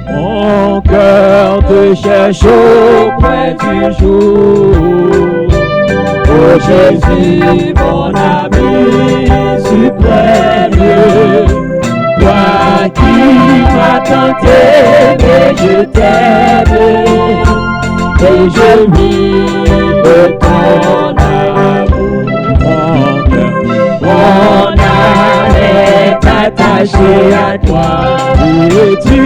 Mon cœur te cherche auprès du jour. Oh Jésus, mon ami suprême, toi qui m'as tant aimé, je t'aime, et je vis de ton amour. Mon âme est attachée à toi, et tu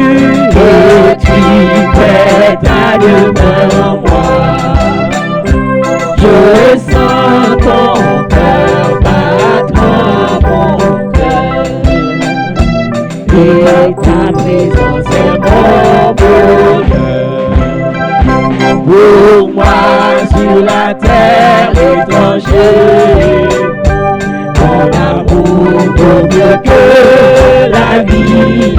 fais ta demeure en moi. Je sens ton cœur battre en mon cœur, et ta présence est mon bonheur. Pour moi sur la terre étrangère, ton amour vaut mieux que la vie.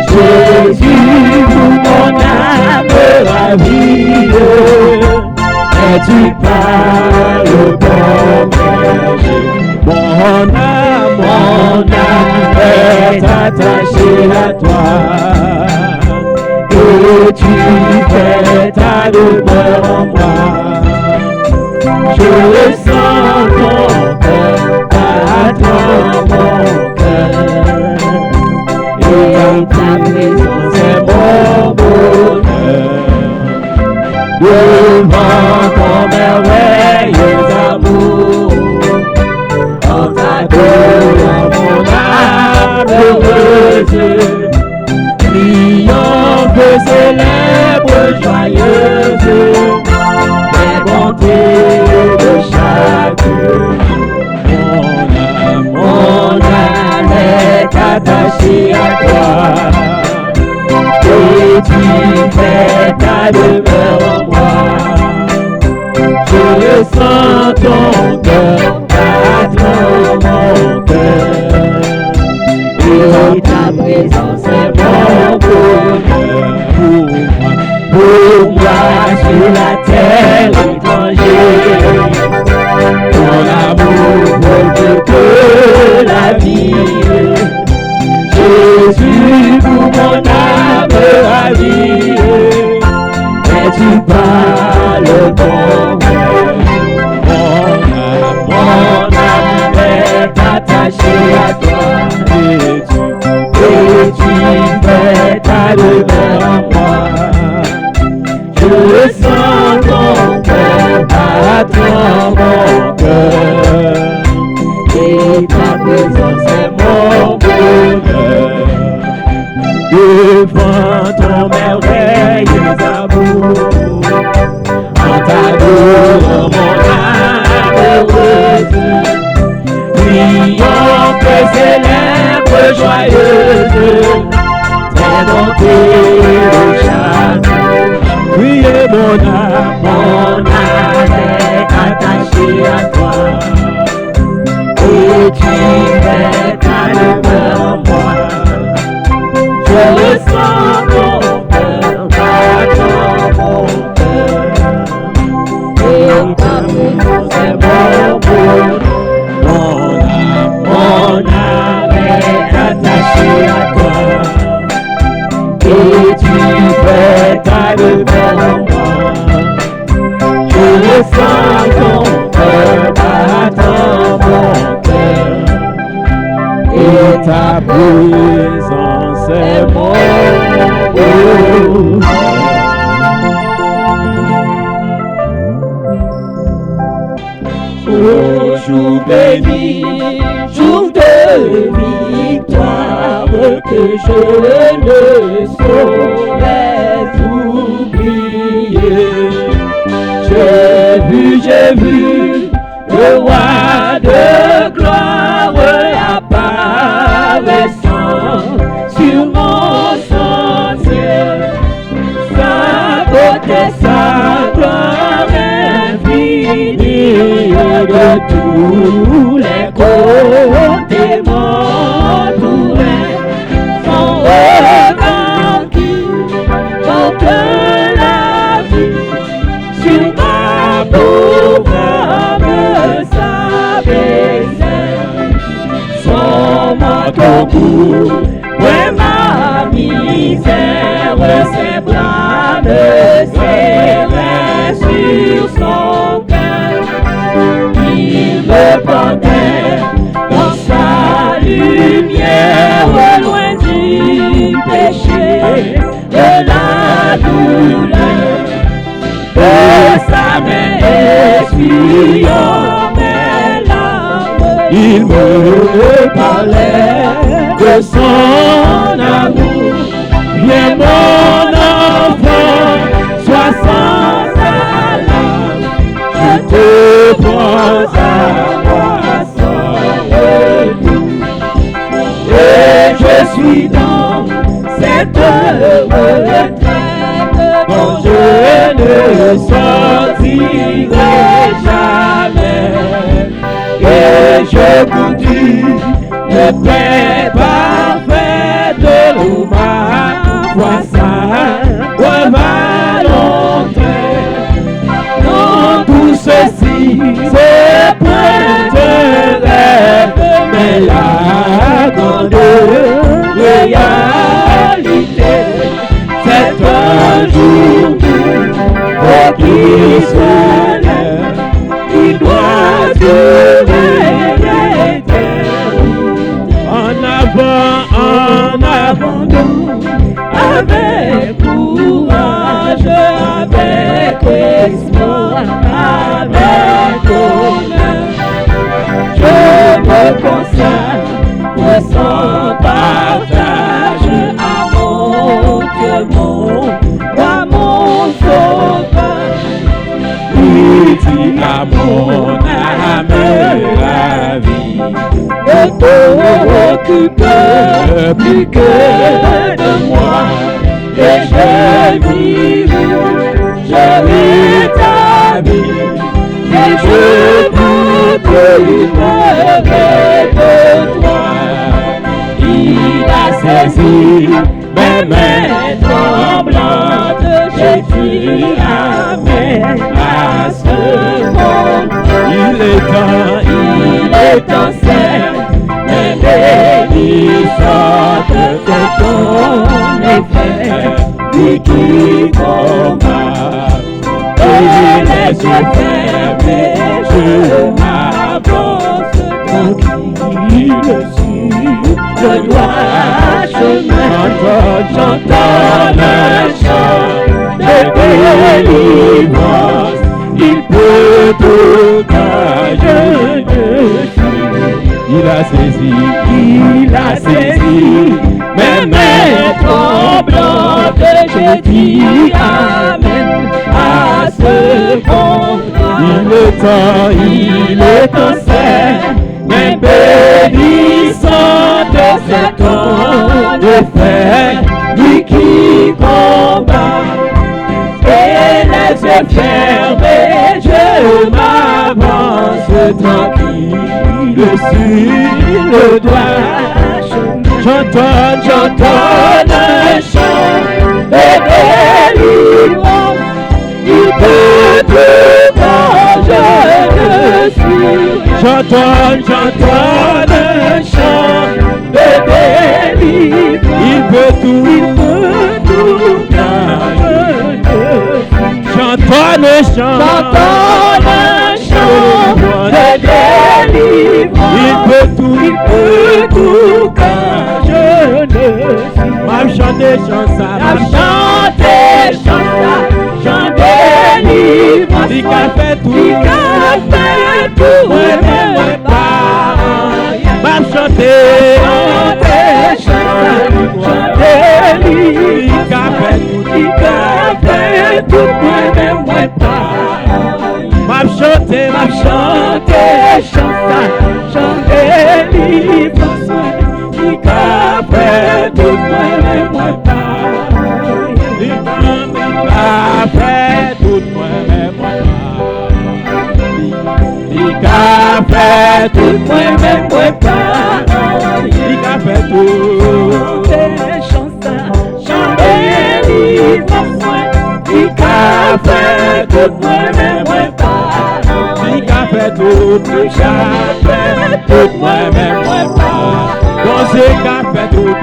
Jésus, pour mon âme ravie, et tu parles bon berger. Mon âme est attachée à toi, et tu fais ta demeure en moi. Je sens ton cœur battre en mon cœur, et ta présence est mon bonheur. Devant ton merveilleux amour, en t'adorant mon âme heureuse, triomphe célèbre joyeuse, les bontés de chaque jour. Mon âme est attachée à toi, et tu fais ta demeure en moi. Je sens ton cœur battre en mon cœur, et ta présence est mon bonheur. Pour moi sur la terre étrangère, ton amour vaut mieux que la vie. Jésus, pour mon âme ravie, et tu parles bon cœur. Mon âme est attachée à toi, et tu fais ta demeure en moi. Je sens ton cœur battre en mon cœur, et ta présence est mon bonheur. Devant ton merveilleux amour, en t'adorant mon âme heureuse, triomphe célèbre joyeuse, tes bontés de chaque jour. Oui, et mon âme est attachée à toi, et tu fais ta demeure en moi. Je ressens ton cœur battre en mon cœur, et ta présence est mon bonheur. Mon âme est attachée à toi, et tu fais ta demeure en moi. Je ressens ton cœur battre en mon cœur, et ta présence est mon bonheur. Oh, jour béni, jour de victoire, que je ne saurais oublier. J'ai vu le roi de gloire apparaissant sur mon sentier. Sa beauté, sa gloire infinie, de tous les côtés m'entouraient. Son regard qui porte la vie sur ma pauvre âme s'abaissait. Son manteau court, ouais, ma misère, ses blâmes serraient sur son cœur. Il me portait dans sa lumière, loin du péché, de la douleur, de sa main essuyant mes larmes. Il me parlait de son amour. Viens mon enfant, sois sans alarme, je te prends à moi sans retour. Et je suis dans cette retraite dont je ne sortirai jamais. Et je goûte le pain parfait de ma foi sainte ma volonté. Dans tout ceci, c'est point de rêve, mais la grande réalité, c'est un jour pour qui se lève, qui doit durer l'éternité. En avant nous, avec courage, avec espoir, avec honneur, je me consacre sans partage à mon Dieu, à mon sauveur. Il dit à mon âme la vie, ne t'occupe plus que de moi, et je vis ta vie, et je m'occuperai de toi. Il a saisi mes mains tremblantes, j'ai dit amen à ce monde. Il est temps, mais bénissante, c'est ton effet, lui qui combat. Et les yeux fermés, je m'avance tranquille sur le droit chemin. J'entends le chant de délivrance, il peut tout quand je ne suis. Il a saisi mes mains tremblantes, je dis amen à ce contrat. Il est temps, c'est mais bénissante, c'est ton effet, lui qui combat. Et les yeux fermés, je m'avance tranquille sur le droit chemin. J'entends un chant de délivrance, il peut tout quand je le suis. J'entends un chant de délivrance, il peut tout quand je le suis. J'entends un chant de délivrance, il peut tout quand je le suis. M'a chanté chant délivrance, il a fait tout, moi-même pas. M'a chanté chant délivrance, il a fait tout, moi-même pas. M'a chanté chant délivrance, il a fait tout, moi-même pas. Après tout moi-même il a fait tout moi-même il a fait tout chanter délivrance, il a fait tout moi-même il a fait tout moi-même dans ce qu'a fait tout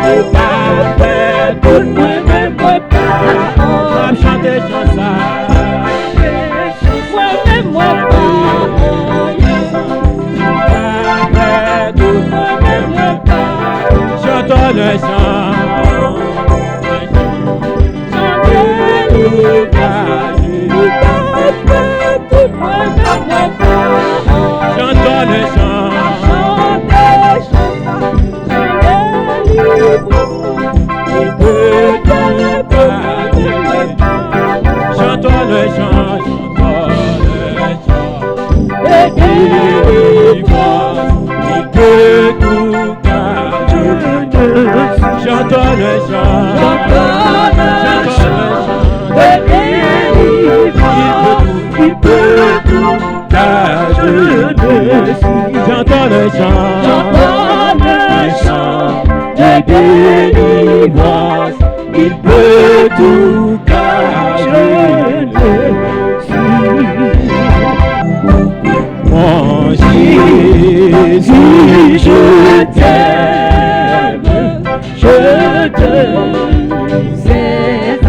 J'entends le chant de délivrance. Il peut tout cacher dessus. J'entends le chant de délivrance. Il peut tout cacher dessus. Mon Jésus, je t'aime, c'est à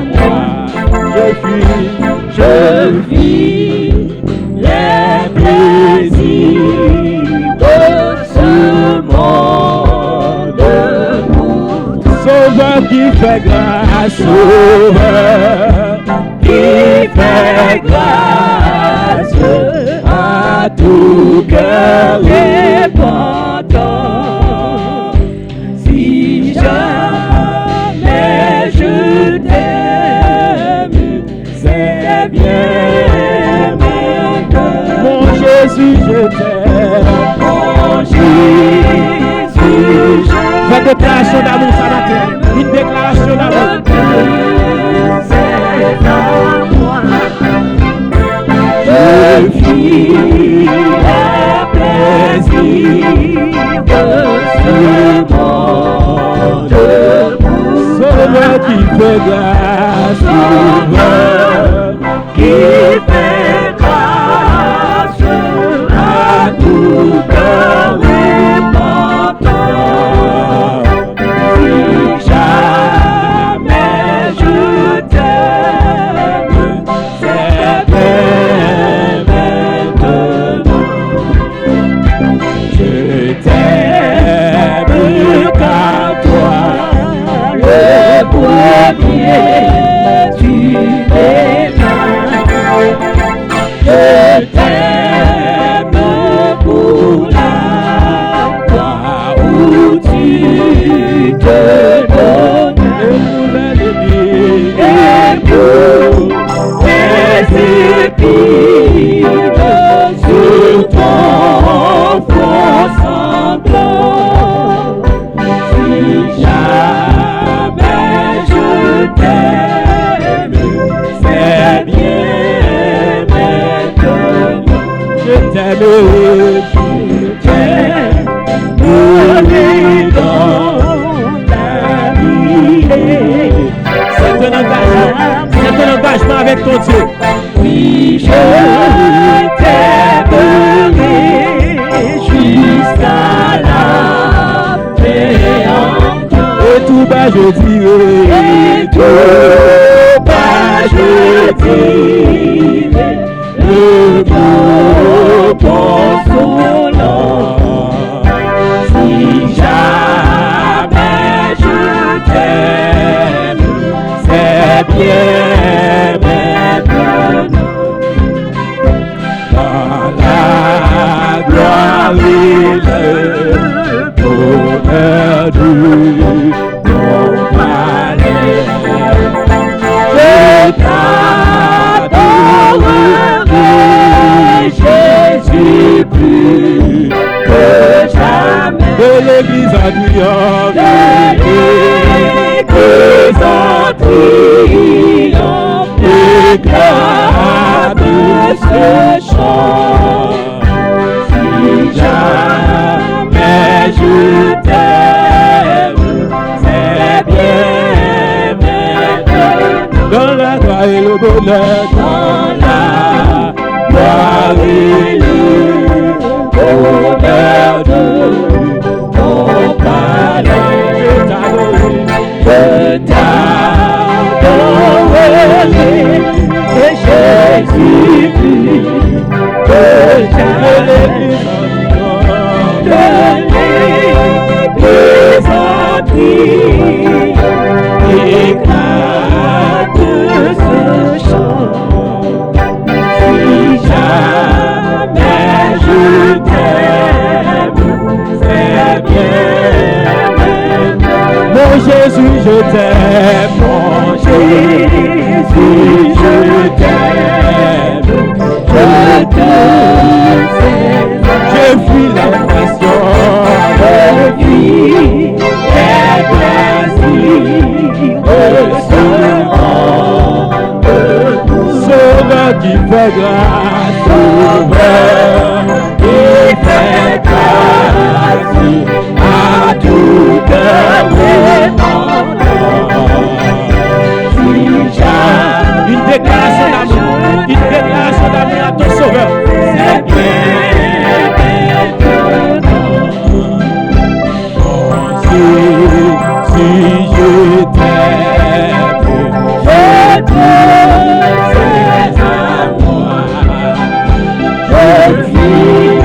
moi. Je vis les plaisirs de ce monde. Sauveur qui fait grâce, Sauveur qui fait grâce à tout cœur repentant. Si jamais je t'aime, c'est bien maintenant. Mon Jésus, je t'aime. Mon Jésus, je t'aime. Une déclaration d'amour, ça matin. Une déclaration d'amour. C'est à moi. Je vis les plaisirs de ce monde. Sauveur qui fait grâce, Sauveur qui fait grâce à tout cœur repentant. Si jamais je t'aime, c'est bien maintenant. Je t'aime car toi, le premier, tu m'aimes. Je t'aime pour la croix où tu te donnes. Et pour les épines sur ton front sanglant. Si jamais je t'aime, c'est bien maintenant. Je t'aime, dans la vie. C'est un engagement avec ton Dieu. Oui, je t'aimerai jusqu'à la fin encore. Et tout bas je dirai, et tout bas je dirai, le beau consolant. Si jamais je t'aime, c'est bien maintenant. Dans la gloire et le bonheur de ton palais, je t'adorerai, Jésus, plus que jamais. De l'église en triomphe, de l'église en triomphe, déclame ce chant. Si jamais je t'aime, c'est bien maintenant. Dans la gloire et le bonheur, dans la gloire et le bonheur de ton palais, je t'adorerai, et Jésus-Christ, que j'aime de l'église en triomphe, éclate ce chant. Si jamais je t'aime, c'est bien maintenant. Mon Jésus, je t'aime, mon Jésus, je t'aime, je t'aime. Je fuis la passion, je fuis les plaisirs fait grâce, Sauveur, qui fait grâce à tout cœur repentant. Une déclaration d'amour, une déclaration d'amour à ton Sauveur. C'est bien maintenant. Si je t'aime, c'est à moi. Je vis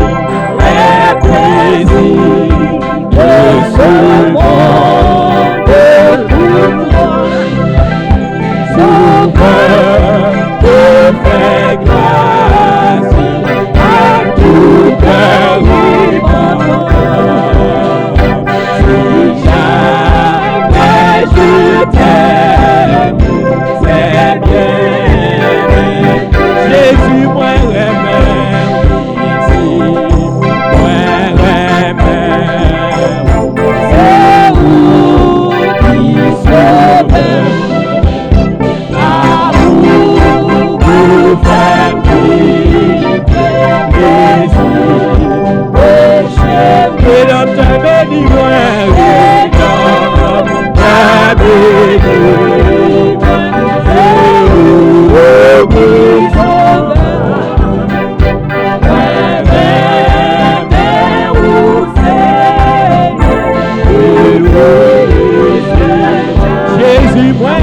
les plaisirs de ce monde pour toi. Sauveur, te fais grâce à tout cœur repentant. Si jamais je t'aime, c'est bien. Jésus, moi remets ici, moi remets. C'est où qui sauve. Jésus, moi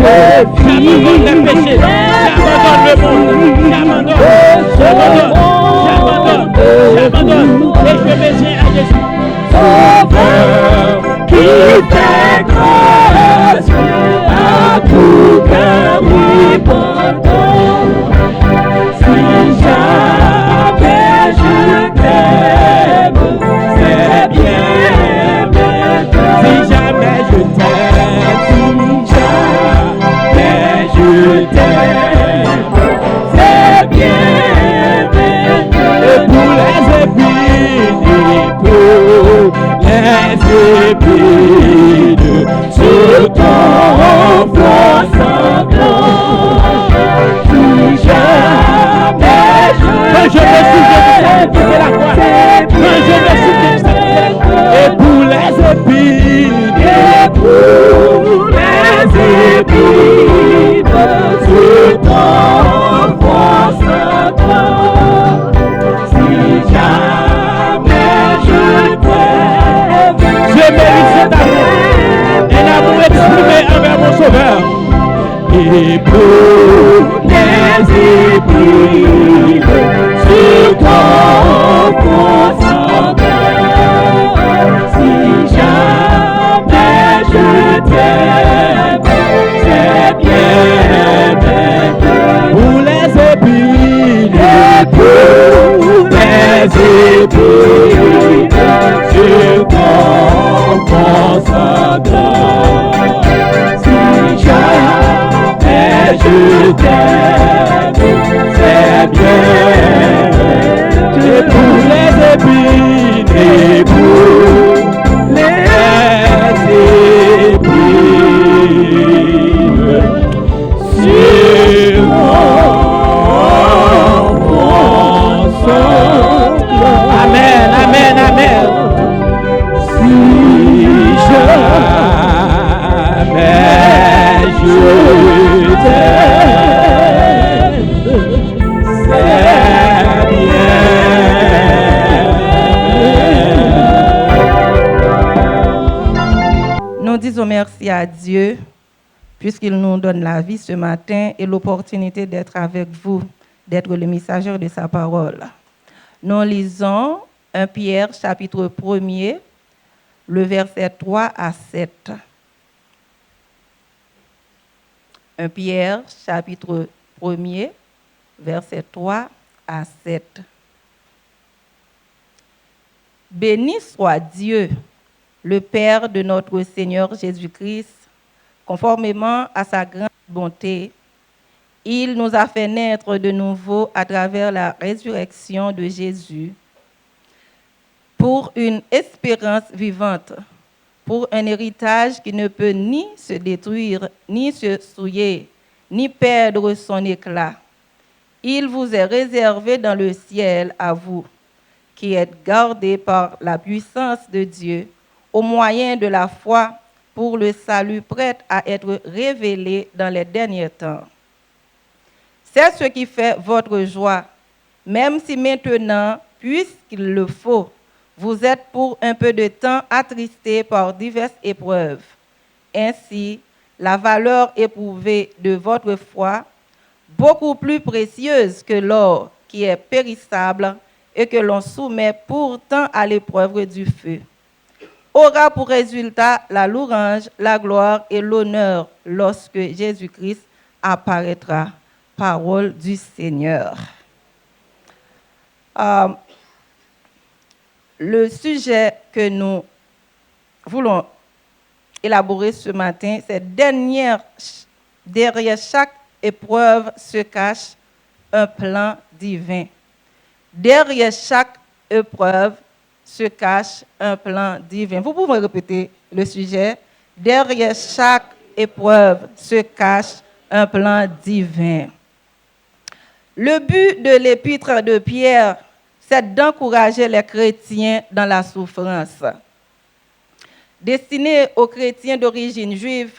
J'abandonne les péchés. J'abandonne le monde. J'abandonne. Et je me tiens à Jésus. Sauveur qui fait grâce à tout cœur repentant. Si jamais je t'aime, c'est bien maintenant. Si jamais je t'aime, c'est bien maintenant. Et pour les épines sur ton front sanglant. Si jamais je me souviens de la croix, quand je me souviens de et pour les épines, sur ton front sanglant. Si jamais je t'aime, je mérite cet amour, un amour exprimé envers mon sauveur. Et pour les épines sur ton front sanglant. Si jamais je t'aime, c'est bien maintenant. Pour les épines, sur ton front sanglant. Si jamais je t'aime, c'est bien. Et pour les épines, et pour les épines, sur mon front sanglant. Amen, amen, amen. Si jamais je t'aime, c'est bien. Nous disons merci à Dieu puisqu'il nous donne la vie ce matin et l'opportunité d'être avec vous, d'être le messager de sa parole. Nous lisons 1 Pierre chapitre 1er, le verset 3 à 7. 1 Pierre chapitre 1er, verset 3 à 7. Béni soit Dieu, le Père de notre Seigneur Jésus-Christ, conformément à sa grande bonté. Il nous a fait naître de nouveau à travers la résurrection de Jésus pour une espérance vivante, pour un héritage qui ne peut ni se détruire, ni se souiller, ni perdre son éclat. Il vous est réservé dans le ciel à vous, qui êtes gardés par la puissance de Dieu, au moyen de la foi, pour le salut prêt à être révélé dans les derniers temps. C'est ce qui fait votre joie, même si maintenant, puisqu'il le faut, vous êtes pour un peu de temps attristés par diverses épreuves. Ainsi, la valeur éprouvée de votre foi, beaucoup plus précieuse que l'or qui est périssable et que l'on soumet pourtant à l'épreuve du feu, aura pour résultat la louange, la gloire et l'honneur lorsque Jésus-Christ apparaîtra. Parole du Seigneur. Le sujet que nous voulons élaborer ce matin, c'est derrière chaque épreuve se cache un plan divin. Derrière chaque épreuve se cache un plan divin. Vous pouvez répéter le sujet. Derrière chaque épreuve se cache un plan divin. Le but de l'épître de Pierre, c'est d'encourager les chrétiens dans la souffrance. Destiné aux chrétiens d'origine juive,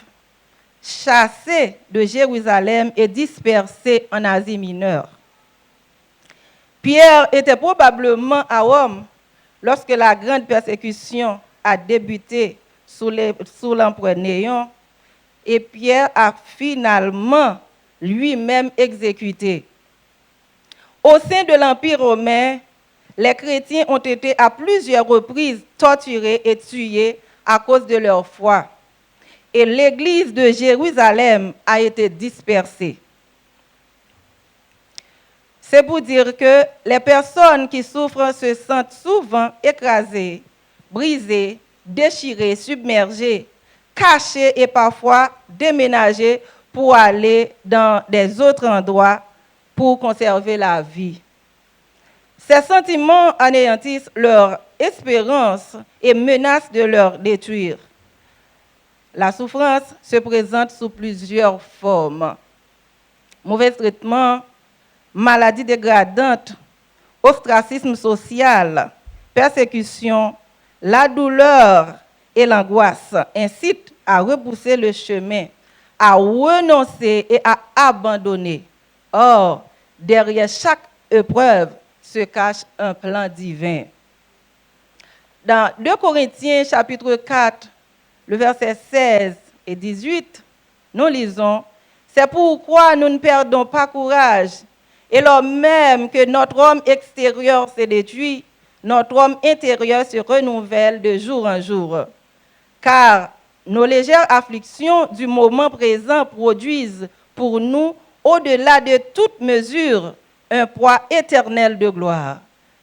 chassés de Jérusalem et dispersés en Asie mineure. Pierre était probablement à Rome lorsque la grande persécution a débuté sous l'empereur Néron et Pierre a finalement lui-même exécuté. Au sein de l'Empire romain, les chrétiens ont été à plusieurs reprises torturés et tués à cause de leur foi. Et l'église de Jérusalem a été dispersée. C'est pour dire que les personnes qui souffrent se sentent souvent écrasées, brisées, déchirées, submergées, cachées et parfois déménagées pour aller dans des autres endroits pour conserver la vie. Ces sentiments anéantissent leur espérance et menacent de leur détruire. La souffrance se présente sous plusieurs formes. Mauvais traitement, maladie dégradante, ostracisme social, persécution, la douleur et l'angoisse incitent à repousser le chemin, à renoncer et à abandonner. Or, derrière chaque épreuve se cache un plan divin. Dans 2 Corinthiens chapitre 4, le verset 16 et 18, nous lisons « C'est pourquoi nous ne perdons pas courage, et lors même que notre homme extérieur se détruit, notre homme intérieur se renouvelle de jour en jour. Car nos légères afflictions du moment présent produisent pour nous, au-delà de toute mesure, un poids éternel de gloire.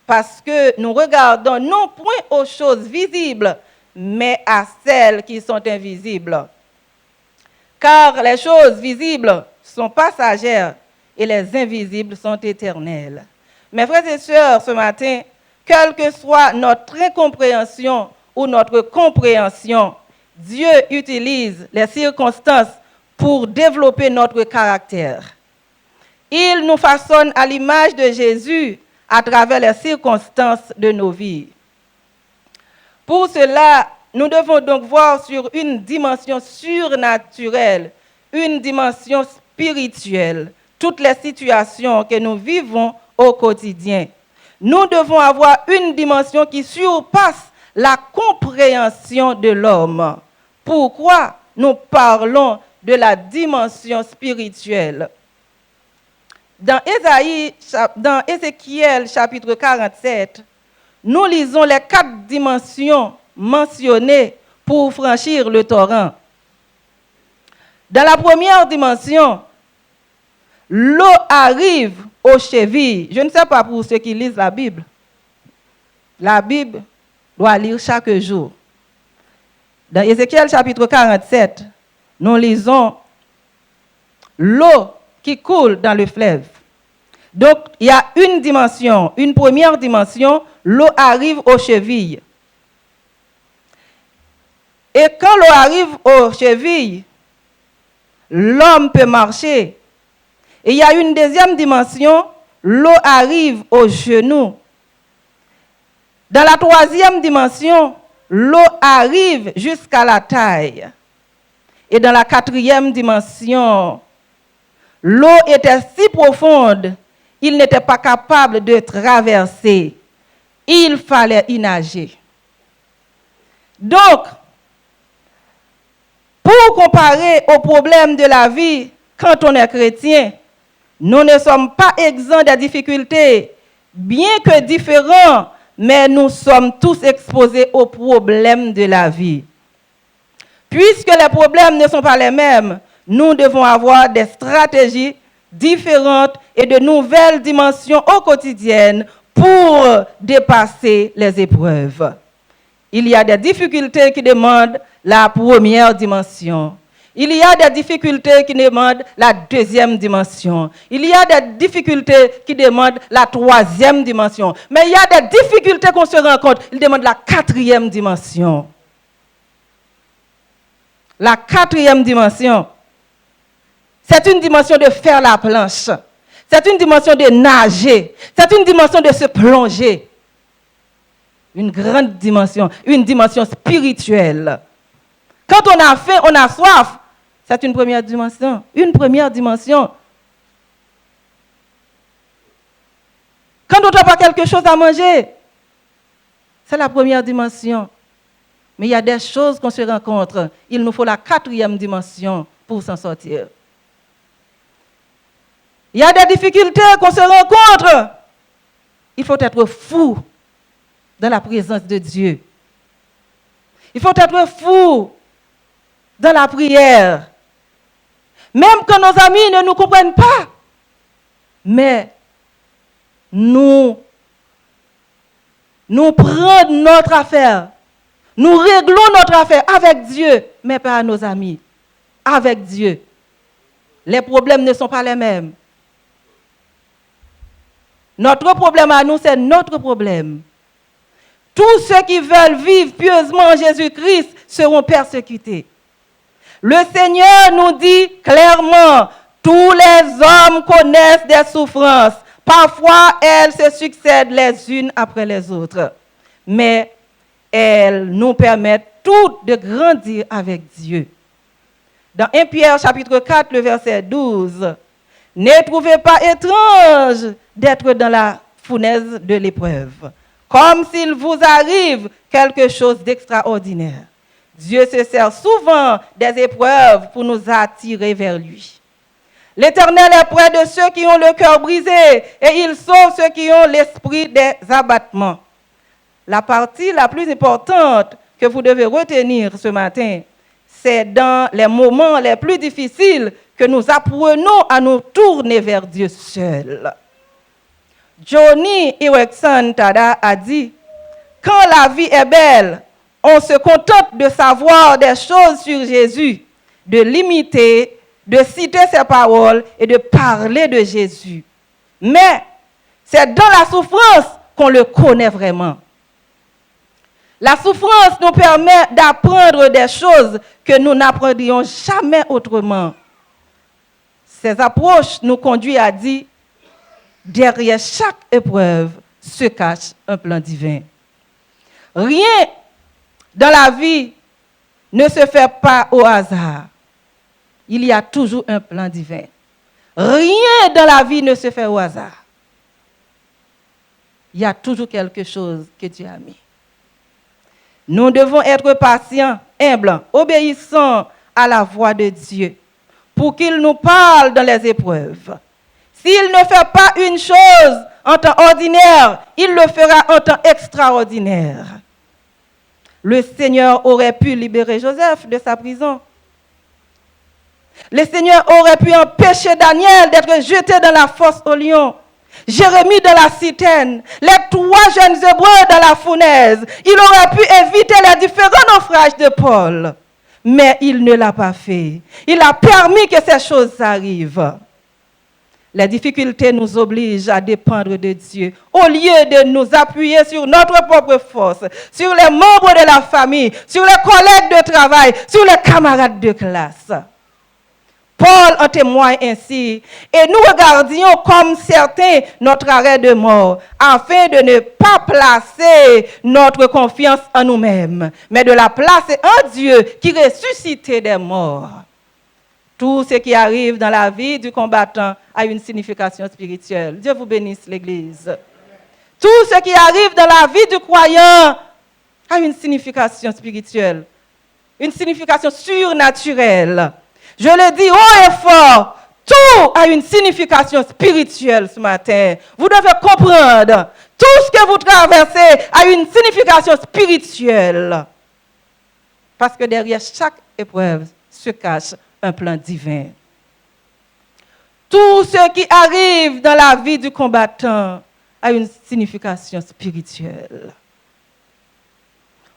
Parce que nous regardons non point aux choses visibles, mais à celles qui sont invisibles. Car les choses visibles sont passagères et les invisibles sont éternelles. Mes frères et sœurs, ce matin, quelle que soit notre incompréhension ou notre compréhension, Dieu utilise les circonstances pour développer notre caractère. Il nous façonne à l'image de Jésus à travers les circonstances de nos vies. Pour cela, nous devons donc voir sur une dimension surnaturelle, une dimension spirituelle, toutes les situations que nous vivons au quotidien. Nous devons avoir une dimension qui surpasse la compréhension de l'homme. Pourquoi nous parlons de la dimension spirituelle? Dans Ézéchiel chapitre 47, nous lisons les 4 dimensions mentionnées pour franchir le torrent. Dans la première dimension, l'eau arrive aux chevilles. Je ne sais pas pour ceux qui lisent la Bible. La Bible doit lire chaque jour. Dans Ézéchiel chapitre 47, nous lisons l'eau qui coule dans le fleuve. Donc, il y a une dimension, une première dimension, l'eau arrive aux chevilles. Et quand l'eau arrive aux chevilles, l'homme peut marcher. Et il y a une deuxième dimension, l'eau arrive aux genoux. Dans la troisième dimension, l'eau arrive jusqu'à la taille. Et dans la quatrième dimension, l'eau était si profonde, il n'était pas capable de traverser. Il fallait y nager. Donc, pour comparer aux problèmes de la vie, quand on est chrétien, nous ne sommes pas exempts des difficultés, bien que différents, mais nous sommes tous exposés aux problèmes de la vie. Puisque les problèmes ne sont pas les mêmes, nous devons avoir des stratégies différentes et de nouvelles dimensions au quotidien pour dépasser les épreuves. Il y a des difficultés qui demandent la première dimension. Il y a des difficultés qui demandent la deuxième dimension. Il y a des difficultés qui demandent la troisième dimension. Mais il y a des difficultés qu'on se rend compte, ils demandent la quatrième dimension. La quatrième dimension, c'est une dimension de faire la planche. C'est une dimension de nager. C'est une dimension de se plonger. Une grande dimension, une dimension spirituelle. Quand on a faim, on a soif. C'est une première dimension. Une première dimension. Quand on n'a pas quelque chose à manger, c'est la première dimension. Mais il y a des choses qu'on se rencontre. Il nous faut la 4e dimension pour s'en sortir. Il y a des difficultés qu'on se rencontre. Il faut être fou dans la présence de Dieu. Il faut être fou dans la prière. Même quand nos amis ne nous comprennent pas. Mais nous prenons notre affaire. Nous réglons notre affaire avec Dieu, mais pas à nos amis. Avec Dieu. Les problèmes ne sont pas les mêmes. Notre problème à nous, c'est notre problème. Tous ceux qui veulent vivre pieusement en Jésus-Christ seront persécutés. Le Seigneur nous dit clairement, tous les hommes connaissent des souffrances. Parfois, elles se succèdent les unes après les autres. Mais elles nous permettent toutes de grandir avec Dieu. Dans 1 Pierre chapitre 4, le verset 12, « Ne trouvez pas étrange d'être dans la fournaise de l'épreuve, comme s'il vous arrive quelque chose d'extraordinaire. Dieu se sert souvent des épreuves pour nous attirer vers lui. L'Éternel est près de ceux qui ont le cœur brisé et il sauve ceux qui ont l'esprit des abattements. » La partie la plus importante que vous devez retenir ce matin, c'est dans les moments les plus difficiles que nous apprenons à nous tourner vers Dieu seul. Johnny Erickson Tada a dit, « Quand la vie est belle, on se contente de savoir des choses sur Jésus, de l'imiter, de citer ses paroles et de parler de Jésus. Mais c'est dans la souffrance qu'on le connaît vraiment. La souffrance nous permet d'apprendre des choses que nous n'apprendrions jamais autrement. Ces approches nous conduisent à dire, derrière chaque épreuve se cache un plan divin. Rien dans la vie ne se fait pas au hasard. Il y a toujours un plan divin. Rien dans la vie ne se fait au hasard. Il y a toujours quelque chose que Dieu a mis. Nous devons être patients, humbles, obéissants à la voix de Dieu pour qu'il nous parle dans les épreuves. S'il ne fait pas une chose en temps ordinaire, il le fera en temps extraordinaire. Le Seigneur aurait pu libérer Joseph de sa prison. Le Seigneur aurait pu empêcher Daniel d'être jeté dans la fosse au lion. Jérémie dans la citerne, les 3 jeunes Hébreux dans la fournaise. Il aurait pu éviter les différents naufrages de Paul. Mais il ne l'a pas fait. Il a permis que ces choses arrivent. Les difficultés nous obligent à dépendre de Dieu. Au lieu de nous appuyer sur notre propre force, sur les membres de la famille, sur les collègues de travail, sur les camarades de classe. Paul en témoigne ainsi, et nous regardions comme certains notre arrêt de mort, afin de ne pas placer notre confiance en nous-mêmes, mais de la placer en Dieu qui ressuscitait des morts. Tout ce qui arrive dans la vie du combattant a une signification spirituelle. Dieu vous bénisse, l'Église. Tout ce qui arrive dans la vie du croyant a une signification spirituelle, une signification surnaturelle. Je le dis haut et fort, tout a une signification spirituelle ce matin. Vous devez comprendre, tout ce que vous traversez a une signification spirituelle. Parce que derrière chaque épreuve se cache un plan divin. Tout ce qui arrive dans la vie du combattant a une signification spirituelle.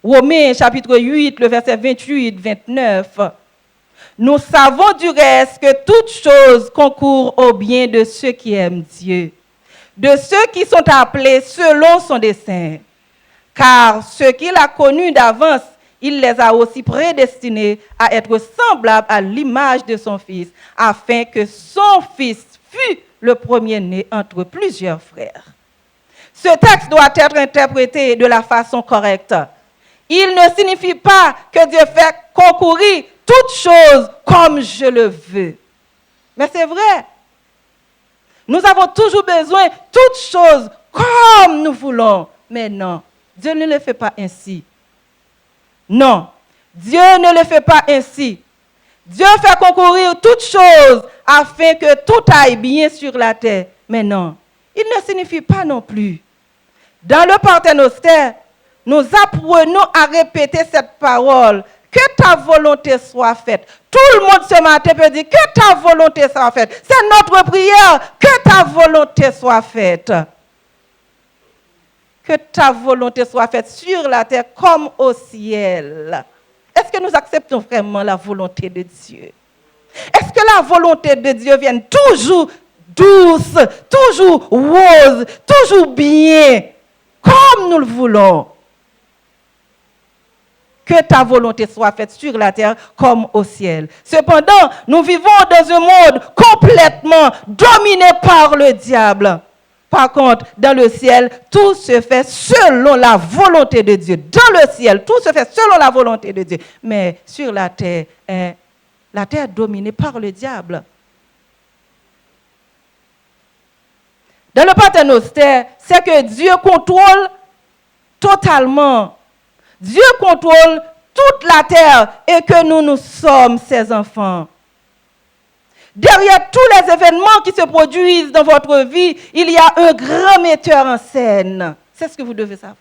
Romains chapitre 8, le verset 28-29. Nous savons du reste que toutes choses concourent au bien de ceux qui aiment Dieu, de ceux qui sont appelés selon son dessein. Car ceux qu'il a connus d'avance, il les a aussi prédestinés à être semblables à l'image de son Fils, afin que son Fils fût le premier-né entre plusieurs frères. Ce texte doit être interprété de la façon correcte. Il ne signifie pas que Dieu fait concourir toutes choses comme je le veux. Mais c'est vrai. Nous avons toujours besoin de toutes choses comme nous voulons. Mais non, Dieu ne le fait pas ainsi. Non, Dieu ne le fait pas ainsi. Dieu fait concourir toutes choses afin que tout aille bien sur la terre. Mais non, il ne signifie pas non plus. Dans le Paternoster, nous apprenons à répéter cette parole. Que ta volonté soit faite. Tout le monde ce matin peut dire que ta volonté soit faite. C'est notre prière. Que ta volonté soit faite. Que ta volonté soit faite sur la terre comme au ciel. Est-ce que nous acceptons vraiment la volonté de Dieu? Est-ce que la volonté de Dieu vient toujours douce, toujours rose, toujours bien, comme nous le voulons? Que ta volonté soit faite sur la terre comme au ciel. Cependant, nous vivons dans un monde complètement dominé par le diable. Par contre, dans le ciel, tout se fait selon la volonté de Dieu. Dans le ciel, tout se fait selon la volonté de Dieu. Mais sur la terre est dominée par le diable. Dans le Paternoster, c'est que Dieu contrôle totalement. Dieu contrôle toute la terre et que nous sommes ses enfants. Derrière tous les événements qui se produisent dans votre vie, il y a un grand metteur en scène. C'est ce que vous devez savoir.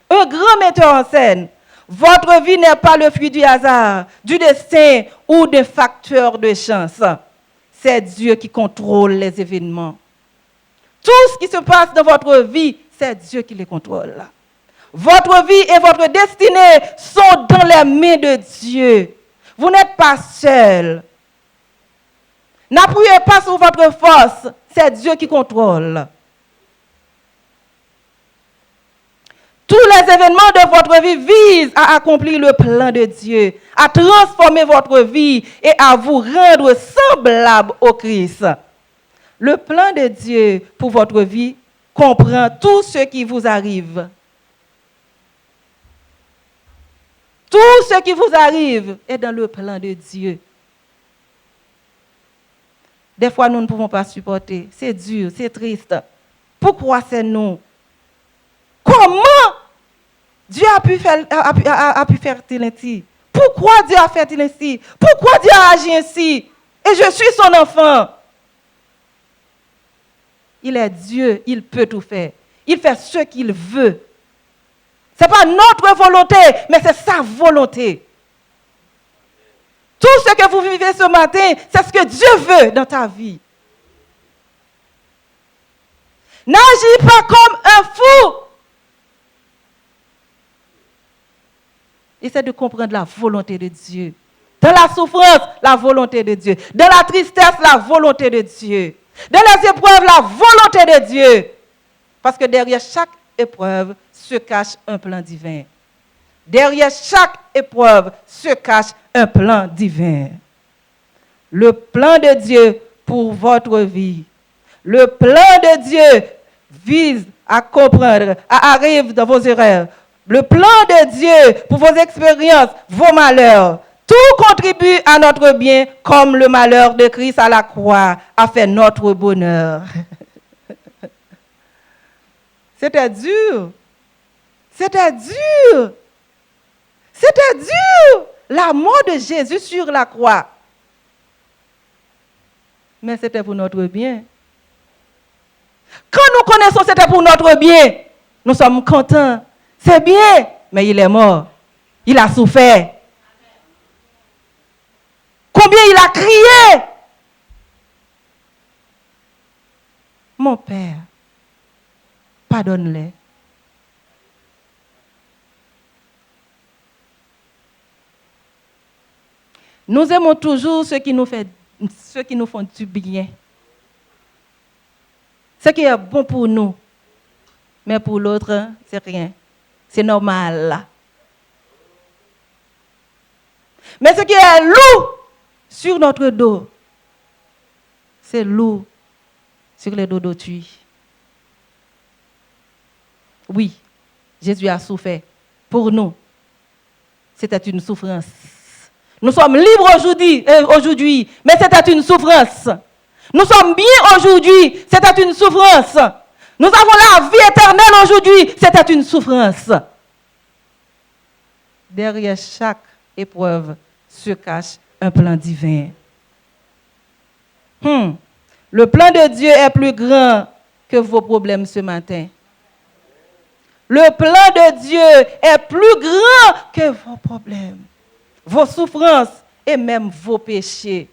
Un grand metteur en scène. Votre vie n'est pas le fruit du hasard, du destin ou des facteurs de chance. C'est Dieu qui contrôle les événements. Tout ce qui se passe dans votre vie, c'est Dieu qui les contrôle. Votre vie et votre destinée sont dans les mains de Dieu. Vous n'êtes pas seul. N'appuyez pas sur votre force. C'est Dieu qui contrôle. Tous les événements de votre vie visent à accomplir le plan de Dieu, à transformer votre vie et à vous rendre semblable au Christ. Le plan de Dieu pour votre vie comprend tout ce qui vous arrive. Tout ce qui vous arrive est dans le plan de Dieu. Des fois, nous ne pouvons pas supporter. C'est dur, c'est triste. Pourquoi c'est nous? Comment Dieu a pu faire ainsi? Pourquoi Dieu a fait ainsi? Pourquoi Dieu a agi ainsi? Et je suis son enfant. Il est Dieu, il peut tout faire. Il fait ce qu'il veut. Ce n'est pas notre volonté, mais c'est sa volonté. Tout ce que vous vivez ce matin, c'est ce que Dieu veut dans ta vie. N'agis pas comme un fou. Essaie de comprendre la volonté de Dieu. Dans la souffrance, la volonté de Dieu. Dans la tristesse, la volonté de Dieu. Dans les épreuves, la volonté de Dieu. Parce que derrière chaque épreuve se cache un plan divin. Derrière chaque épreuve se cache un plan divin. Le plan de Dieu pour votre vie. Le plan de Dieu vise à comprendre, à arriver dans vos erreurs. Le plan de Dieu pour vos expériences, vos malheurs. Tout contribue à notre bien comme le malheur de Christ à la croix a fait notre bonheur. C'était dur. C'était dur. C'était dur. La mort de Jésus sur la croix. Mais c'était pour notre bien. Quand nous connaissons que c'était pour notre bien, nous sommes contents. C'est bien, mais il est mort. Il a souffert. Combien il a crié. Mon Père, pardonne-les. Nous aimons toujours ceux qui nous font du bien. Ce qui est bon pour nous, mais pour l'autre, c'est rien. C'est normal. Mais ce qui est lourd sur notre dos, c'est lourd sur les dos d'autrui. Oui, Jésus a souffert pour nous. C'était une souffrance. Nous sommes libres aujourd'hui, mais c'était une souffrance. Nous sommes bien aujourd'hui, c'était une souffrance. Nous avons la vie éternelle aujourd'hui, c'était une souffrance. derrière chaque épreuve se cache un plan divin. Le plan de Dieu est plus grand que vos problèmes ce matin. Le plan de Dieu est plus grand que vos problèmes, vos souffrances et même vos péchés.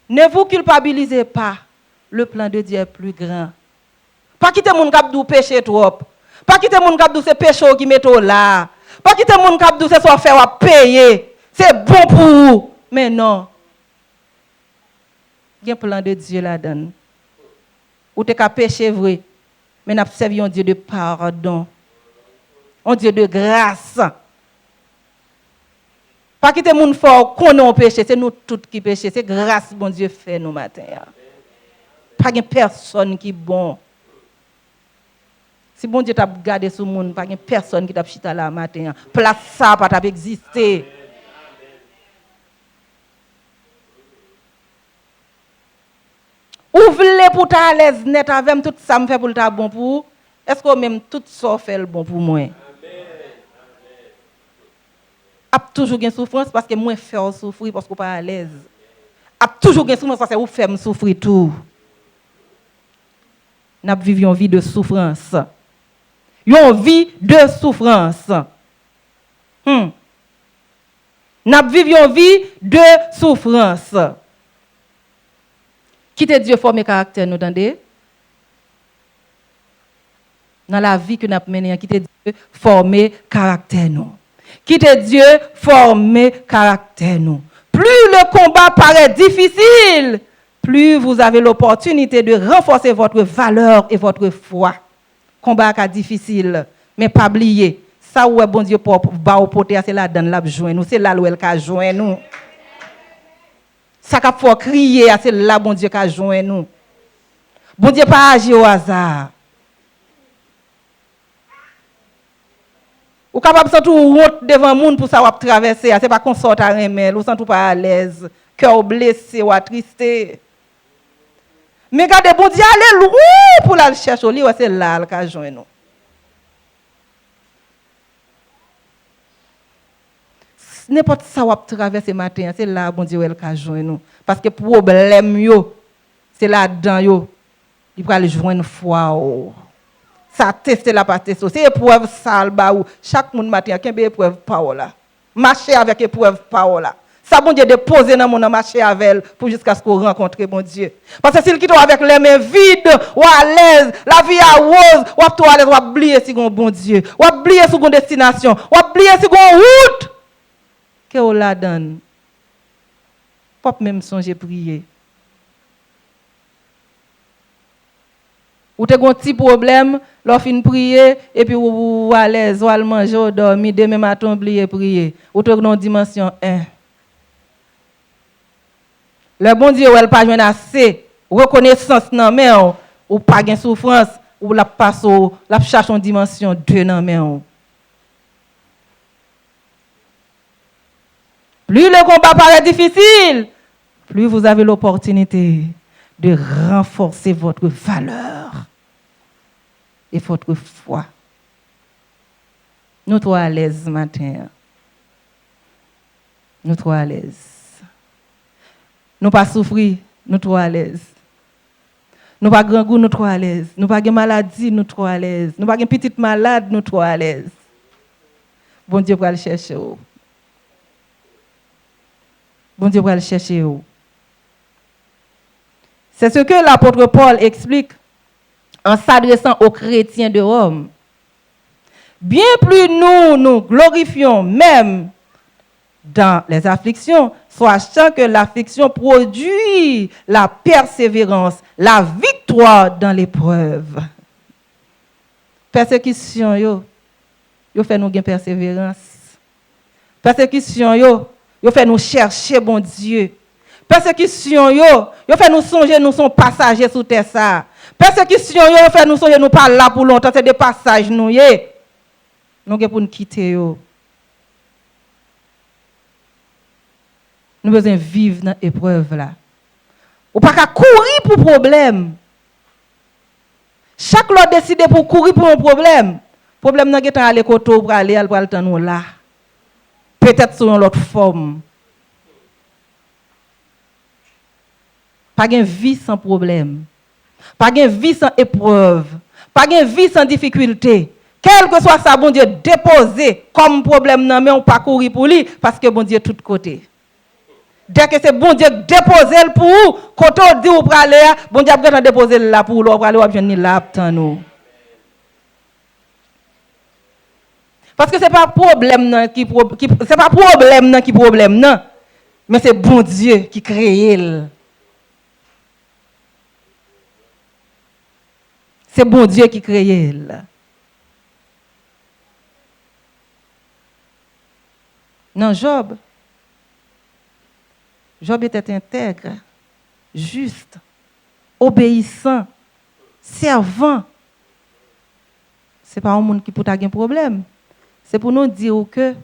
Ne vous culpabilisez pas. Le plan de Dieu est plus grand. Pas quitter mon cap d'ou péché trop. Pas quitter mon cap d'ou c'est péché qui met là. Pas quitter mon cap d'ou c'est soit faire ou payer. C'est bon pour vous. Mais non. Il y a un plan de Dieu là-dedans. Ou t'es qu'à pécher vrai. Mais nous servons un Dieu de pardon. Un Dieu de grâce. Pas quitter mon fort qu'on a péché, c'est nous tous qui péchons. C'est grâce bon Dieu fait nous matin. Pas de personne qui est bon. Si bon Dieu t'a gardé sur le monde, pas de personne qui t'a chita là matin. Place ça pas t'a existé. Ouvre-les pour ta à l'aise net avec tout ça me fait pour ta bon pour. Est-ce que même tout ça fait le bon pour moi? A toujours une souffrance parce que moi faire souffrir parce que pas à l'aise. A toujours une souffrance parce que vous faites souffrir tout. Nous vivons une vie de souffrance. Une vie de souffrance. Nous vivons une vie de souffrance. Quittez Dieu former caractère, nous entendez? Dans la vie que nous avons menée, quittez Dieu former caractère, nous. Quittez Dieu former caractère, nous. Plus le combat paraît difficile, plus vous avez l'opportunité de renforcer votre valeur et votre foi. Combat est difficile, mais pas oublier. Ça où est bon Dieu pour porter, c'est là dans la joindre nous, c'est là où elle a joindre nous. Ça qu'il faut crier, c'est là bon Dieu qui a joint nous. Bon Dieu pas agir au hasard. Ou capable de sentir honte devant monde pour ça ou traverser, c'est pas qu'on sorte à remel, ou sentir pas à l'aise, cœur blessé ou attristé. Mais regardez bon Dieu aller loin pour la chercher au lit, c'est là qui a joint nous. N'importe ça ou traverser matin, c'est là bon Dieu qui a joint nous. Parce que problème yo, c'est là-dedans yo, il va le joindre foi. Ça teste la pas teste. C'est épreuve sale ba ou chaque monde matin qui a épreuve parole. Marcher avec épreuve parole. Ça bon Dieu déposer dans mon marcher avec elle pour jusqu'à ce qu'on rencontre bon Dieu. Parce que s'il quitte avec les mains vides ou à l'aise, la vie à rose, ou à l'aise, ou oublier si bon Dieu, ou oublier sur une destination, ou oublier si une route que on la donne. Pas même songer prier. Ou te gon petit problème, l'on fin prier et puis ou à l'aise, ou à manger, ou dormir, demain matin oublier prier. Ou te dans dimension 1. Le bon Dieu, elle pas joindre assez reconnaissance dans main ou pas gain souffrance ou la passe la cherche en dimension 2 dans main. Plus le combat paraît difficile, plus vous avez l'opportunité de renforcer votre valeur et votre foi. Nous sommes à l'aise ce matin. Nous sommes à l'aise. Nous pas souffrir, nous sommes à l'aise. Nous pas grand goût, nous sommes à l'aise. Nous pas de maladie, nous sommes à l'aise. Nous pas de petite malade, nous sommes à l'aise. Bon Dieu va le chercher. Bon Dieu va le chercher. C'est ce que l'apôtre Paul explique en s'adressant aux chrétiens de Rome. Bien plus nous glorifions même dans les afflictions, sachant que l'affliction produit la persévérance, la victoire dans l'épreuve. Persécution, yo fait nous gagner persévérance. Persécution, yo fait nous chercher bon Dieu. Persécution, yo fait nous songer, nous sommes passagers sous terre ça. Persécution, yo fait nous songer, nous pas là pour longtemps, c'est des passages nous yé. Nous pour nous quitter yo. Nous besoin vivre dans l'épreuve là. Ou pas qu'à courir pour problème. Chaque lot décide pour courir pour un problème. Problème n'a pas aller côté pour aller le temps nous là. peut-être sous une autre forme. Pas de vie sans problème. Pas de vie sans épreuve. Pas de vie sans difficulté. Quel que soit ça, bon Dieu, déposer comme problème, non, mais on pas courir pour lui, parce que bon Dieu, tout côté. Dès que c'est bon Dieu déposer pour vous, quand on dit ou aller, bon Dieu va déposer là pour vous, pour aller venir là pour nous. Parce que c'est pas problème qui c'est pas problème qui problème non, mais c'est bon Dieu qui crée. C'est bon Dieu qui crée. Non, Job était intègre, juste, obéissant, servant. Ce n'est pas un monde qui peut avoir un problème. C'est pour nous dire que ce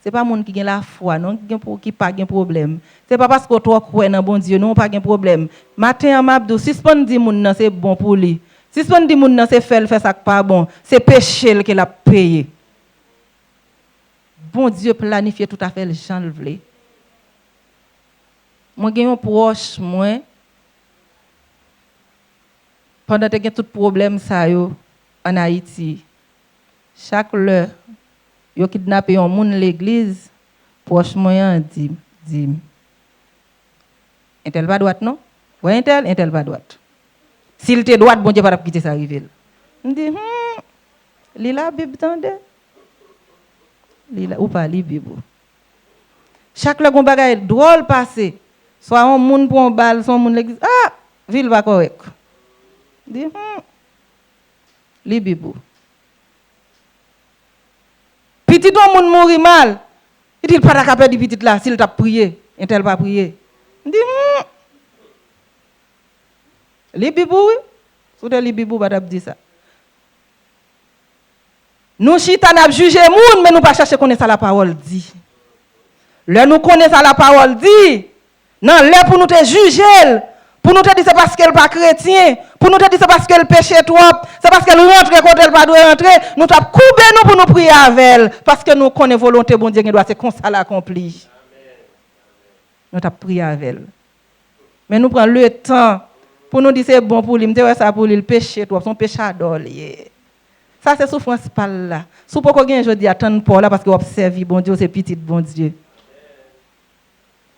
n'est pas un monde qui a la foi, non, qui n'a pas de problème. Ce n'est pas parce que toi crois dans bon Dieu, non, pas de problème. Matin, Mabdou, si ce n'est pas c'est bon pour lui. Si ce n'est pas c'est faire ça pas bon, c'est péché qu'il a payé. Bon Dieu planifie tout à fait le champ le vle. Moi j'ai un proche moi pendant que tout problème ça yo en Haïti. Chaque heure yo kidnappé un monde l'église, proche moi dit intel pas droite non? Ouais intel pas droite. S'il te droite bon Dieu pas quitter ça arriver. On dit li la Bible tande. Ou pas li Bible. Chaque le gon bagay drôle passé. Soit un monde pour un bal, soit un monde l'église. Ah, ville va correct. Dit li Bible. Petit ton monde mourir mal. Il dit pas capable de petit là s'il t'a prié, intel pas prier. Dit li Bible oui. Sous de li Bible pas dire ça. Nous chita n'a jugé moun mais nous pas chercher connaître la parole dit. Là nous connaissons la parole dit. Non, là pour nous te juger, pour nous te dire c'est parce qu'elle pas chrétien, pour nous te dire c'est parce qu'elle péché trop, c'est parce qu'elle rentre quand elle pas doit rentrer, nous t'a coupé nous pour nous prier avec elle parce que nous connaissons volonté bon Dieu qui doit c'est comme ça l'accomplir. Nous t'a prié avec elle. Mais nous prenons le temps pour nous dire c'est bon pour lui, me dire ça pour lui le péché trop, son péchador lié. Ça c'est souffrance par là. Sous pourquoi gagne je dis attendre pour là parce que observe bon Dieu c'est petit bon Dieu.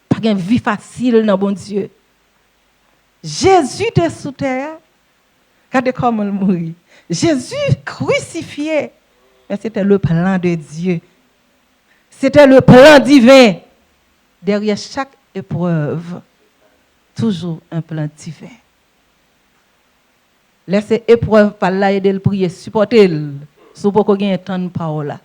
Pas gagne vie facile dans bon Dieu. Jésus était sous terre. Regardez comment il mourit. Jésus crucifié. Mais c'était le plan de Dieu. C'était le plan divin. Derrière chaque épreuve, toujours un plan divin. Laissez épreuve par là aider le prier, supporter le. Sous pour qu'on ait tant de parole.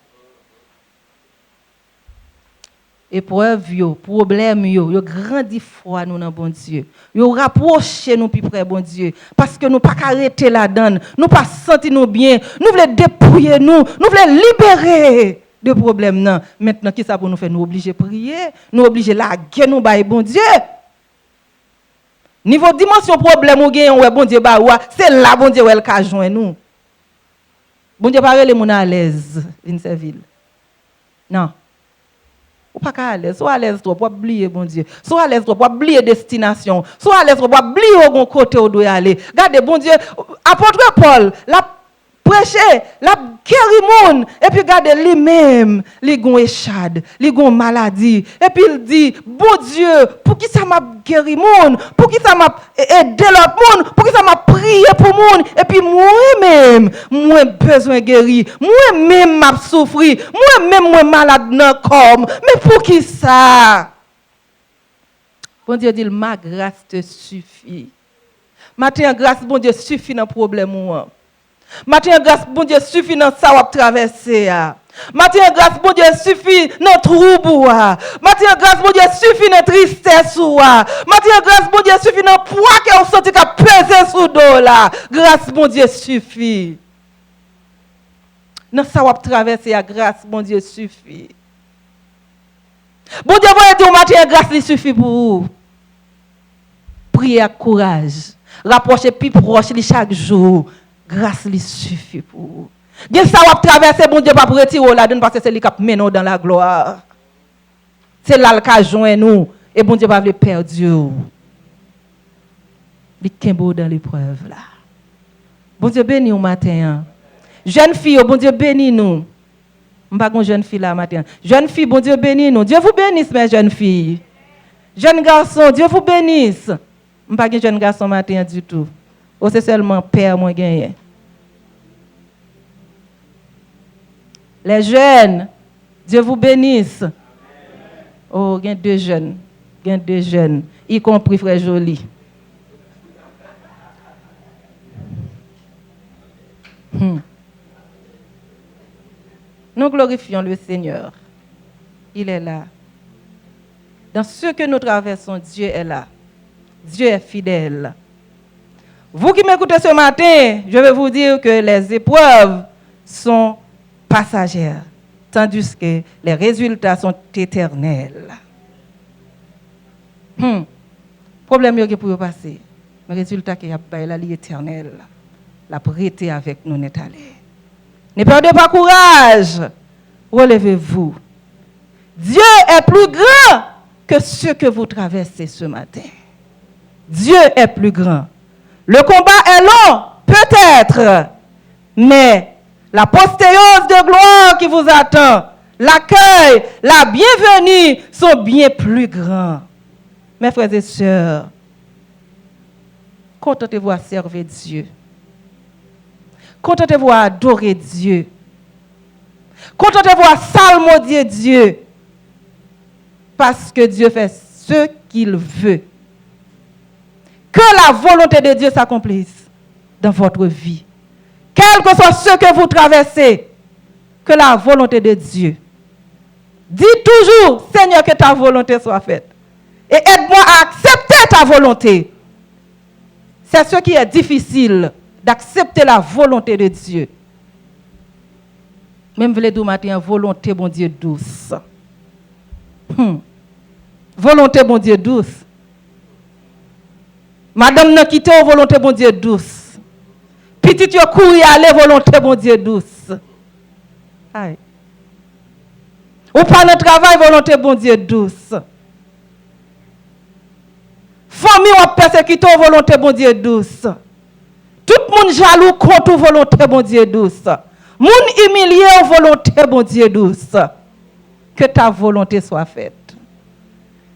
Épreuve yo, problème yo grandi foi nous dans bon Dieu. Yo rapprocher nous plus près bon Dieu parce que nous pas arrêter là-dedans, nous pas sentir nous bien, nous voulons dépouiller nous voulons libérer de problème non. Maintenant qui ça pour nous faire nous obliger prier, nous obliger laguer nous bailler bon Dieu. Niveau dimension problème ou gain ouais bon Dieu ba c'est là bon Dieu elle ka joindre nous. Bon Dieu pas les moun à l'aise in Seville. Non. Ou pas à l'aise, soit à l'aise trop pour oublier bon Dieu. Soit à l'aise trop pour oublier destination. Soit à l'aise trop pour oublier au côté où doit aller. Regardez bon Dieu, apôtre Paul, la prêcher, la guérir monde et puis regardez lui-même, li gon échade, li gon maladie et puis il dit bon Dieu, pour qui ça m'a guéri monde, pour qui ça m'a aidé l'autre monde, pour qui ça m'a prié pour monde et puis moi-même, moi besoin guéri, moi-même m'a souffri, moi-même moi malade dans corps, mais pour qui ça? Bon Dieu dit ma grâce te suffit. Matin grâce bon Dieu suffit dans problème moi. Matin grâce bon Dieu suffit dans ça ou traverser. Matin grâce bon Dieu suffit dans trouble. Matin grâce bon Dieu suffit dans tristesse. Matin grâce bon Dieu suffit dans poids que on senti qu'a peser sous dos là. Grâce bon Dieu suffit. Dans ça ou traverser grâce bon Dieu suffit. Bon Dieu va dire matin grâce il suffit pour vous. Priez avec courage. Rapprochez plus proche chaque jour. Grâce lui suffit pour vous. Bien ça va traverser bon Dieu pas pour retirer là dedans parce que c'est lui qui mène dans la gloire. C'est là le joint nous. Et bon Dieu va le perdre. Il est beau dans l'épreuve là. Bon Dieu bénis au matin. Jeune fille, bon Dieu bénis nous. Je ne suis pas une jeune fille là matin. Jeune fille, bon Dieu bénis nous. Dieu vous bénisse, mes jeunes filles. Jeune garçon, Dieu vous bénisse. Je ne suis pas un jeune garçon matin du tout. Oh, c'est seulement père moi gagné. Les jeunes, Dieu vous bénisse. Oh, il y a deux jeunes. Il y a deux jeunes, y compris frère Joly. Nous glorifions le Seigneur. Il est là. Dans ce que nous traversons, Dieu est là. Dieu est fidèle. Vous qui m'écoutez ce matin, je vais vous dire que les épreuves sont passagères, tandis que les résultats sont éternels. Problème qui pour passer, le résultat qui a pas là l'éternel. La prêté avec nous n'est allé. Ne perdez pas courage. Relevez-vous. Dieu est plus grand que ce que vous traversez ce matin. Dieu est plus grand. Le combat est long, peut-être, mais la postéose de gloire qui vous attend, l'accueil, la bienvenue sont bien plus grands. Mes frères et sœurs, contentez-vous à servir Dieu. Contentez-vous à adorer Dieu. Contentez-vous à psalmodier Dieu. Parce que Dieu fait ce qu'il veut. Que la volonté de Dieu s'accomplisse dans votre vie. Quel que soit ce que vous traversez, que la volonté de Dieu. Dis toujours, Seigneur, que ta volonté soit faite. Et aide-moi à accepter ta volonté. C'est ce qui est difficile, d'accepter la volonté de Dieu. Même vous le matin, volonté, bon Dieu, douce. Volonté, bon Dieu, douce. Madame n'a quitté volonté, bon Dieu, douce. Petite yo courir aller, volonté, bon Dieu, douce. Aïe. Ou pas notre travail, volonté, bon Dieu, douce. Famille ou persécuté, volonté, bon Dieu, douce. Tout le monde jaloux contre volonté, bon Dieu, douce. Moun humilié, volonté, bon Dieu, douce. Que ta volonté soit faite.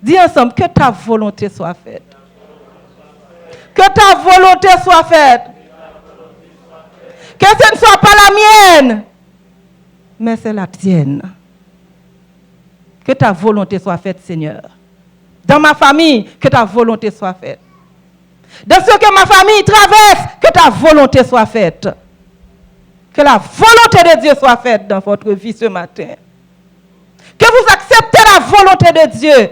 Dis ensemble, que ta volonté soit faite. Que ta volonté soit faite. Que ce ne soit pas la mienne, mais c'est la tienne. Que ta volonté soit faite, Seigneur. Dans ma famille, que ta volonté soit faite. Dans ce que ma famille traverse, que ta volonté soit faite. Que la volonté de Dieu soit faite dans votre vie ce matin. Que vous acceptez la volonté de Dieu.